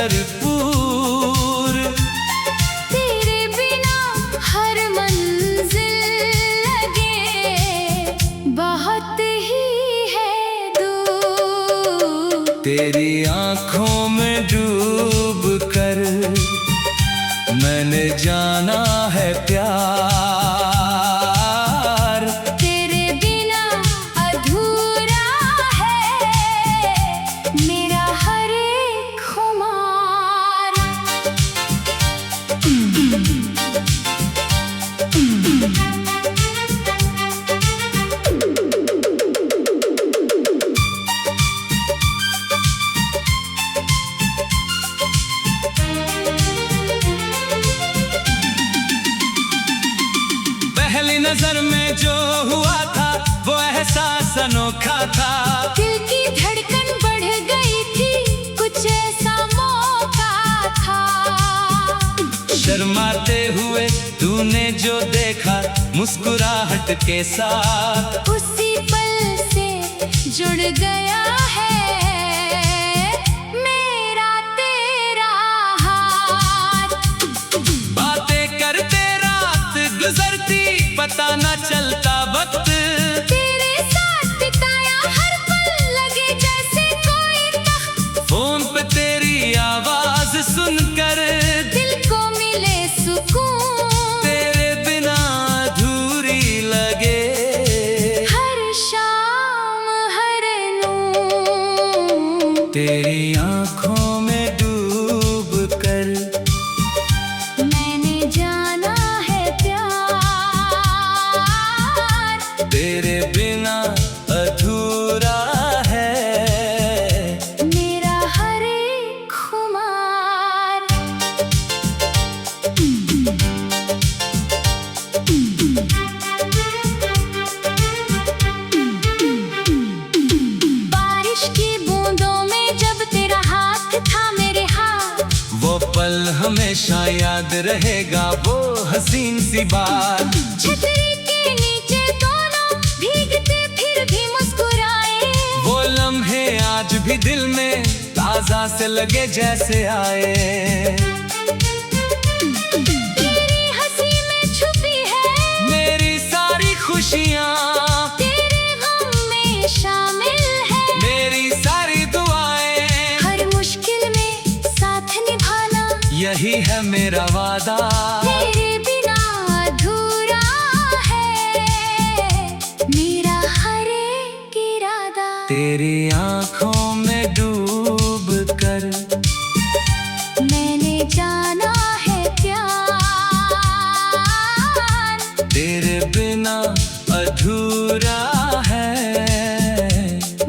भरपूर। तेरे बिना हर मंजिल लगे बहुत ही है दूर। तेरी आंखों में डूब कर मैंने जाना है प्यार। तेरे बिना अधूरा है मेरा हर एक खुमार। पहली नजर में जो हुआ था वो एहसास अनोखा था। दिल की धड़कन बढ़ गई थी, कुछ ऐसा मौका था। शर्माते हुए तूने जो देखा मुस्कुराहट के साथ, उसी पल से जुड़ गया है मेरा तेरा हाथ। बातें करते रात गुजरती पता न चलता वक्त। तेरे साथ बिताया हर पल लगे जैसे कोई तख्त। फोन पे तेरी आवाज सुनकर दिल को मिले सुकून। तेरे बिना अधूरी लगे हर शाम हर नूर। तेरी आंखों में डूब कर मैंने जाना है प्यार। तेरे बिना अधूरा है मेरा हर एक खुमार। बारिश की बूंदों में जब तेरा हाथ था मेरे हाथ, वो पल हमेशा याद रहेगा, वो हसीन सी बात। छतरी के नीचे दोनों भीगते फिर भी मुस्कुराए। वो लम्हे आज भी दिल में ताजा से लगे जैसे आए। तेरी हंसी में छुपी है मेरी सारी खुशियाँ, तेरे गम में शामिल है मेरी सारी दुआएं। हर मुश्किल में साथ निभाना यही है मेरा वादा। तेरे बिना अधूरा है मेरा हर एक इरादा। तेरी आंखों में डूब कर मैंने जाना है प्यार। तेरे बिना अधूरा है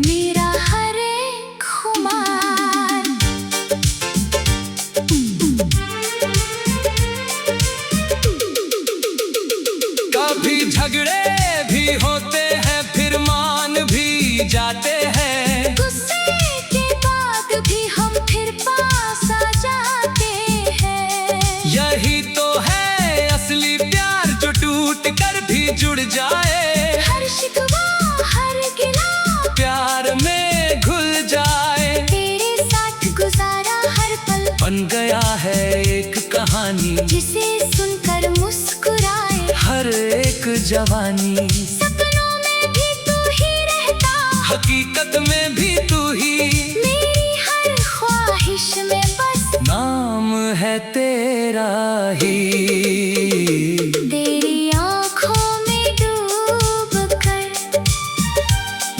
मेरा हर एक खुमार। कभी झगड़े भी होते हैं फिर मान भी जाते हैं। गुस्से के बाद भी हम फिर पास आ जाते हैं। यही तो है असली प्यार जो टूट कर भी जुड़ जाए। हर शिकवा हर गिला प्यार में घुल जाए। तेरे साथ गुजारा हर पल बन गया है एक कहानी, जिसे सुनकर मुस्कुराए हर एक जवानी। सपनों में भी तू ही रहता, हकीकत में भी तू ही, मेरी हर ख्वाहिश में बस नाम है तेरा ही। तेरी आंखों में डूब कर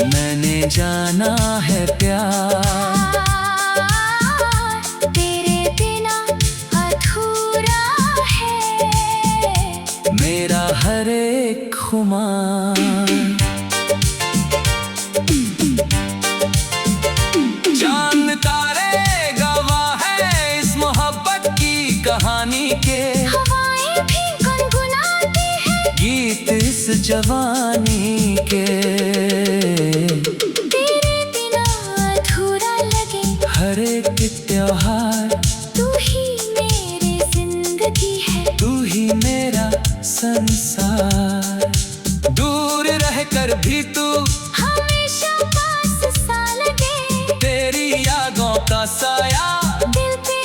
मैंने जाना है प्यार। तेरे बिना अधूरा है मेरा हर एक खुमार। चांद तारे गवाह है इस मोहब्बत की कहानी के। हवाएं भी गुनगुनाती है गीत इस जवानी के। तेरे बिना अधूरा लगे हर एक त्योहार, तू ही मेरी जिंदगी है, तू ही मेरा संसार। दूर रहकर भी तू हमेशा पास सा लगे, तेरी यादों का साया दिल पे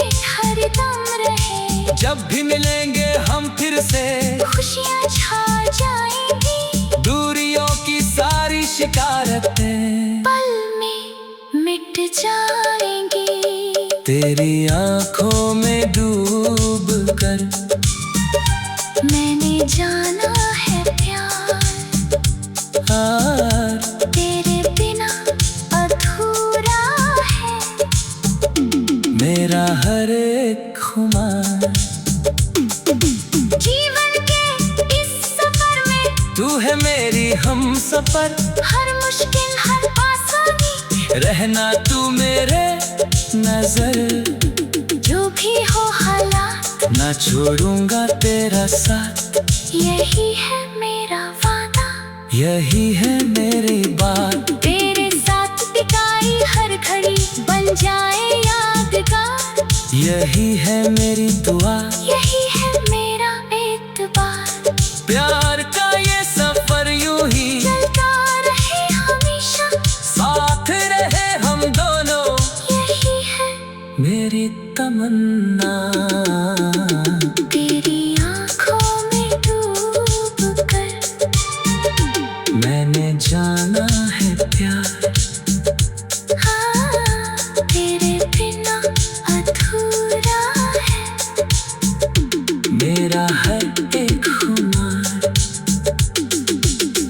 जब भी मिलेंगे हम फिर से खुशियाँ छा जाएंगी, दूरियों की सारी शिकारतें पल में मिट जाएंगी। तेरी आंखों में डूब कर मैंने जाना है प्यार, तेरे बिना अधूरा है मेरा हर एक खुमार। जीवन के इस सफर में तू है मेरी हम सफर, हर मुश्किल हर आसानी, रहना तू मेरे नजर। जो भी हो हालात, ना छोड़ूंगा तेरा साथ, यही है मेरा वादा, यही है मेरी बात। तेरे साथ बिताई हर घड़ी बन जाए यादगार, यही है मेरी दुआ, यही है मेरा एतबार। प्यार का ये सफर यूं ही चलता रहे हमेशा, साथ रहे हम दोनों, यही है मेरी तमन्ना। तेरी आंखों में डूब कर मैंने जाना है प्यार, हाँ, तेरे बिना अधूरा है मेरा हर एक खुमार।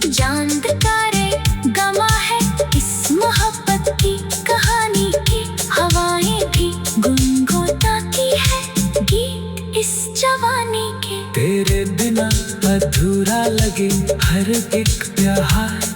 चांद तारे गमा है इस मोहब्बत की कहानी की, हवाएं भी गुनगुनाती है गीत इस जवानी के। तेरे बिना अधूरा लगे हर एक प्यार।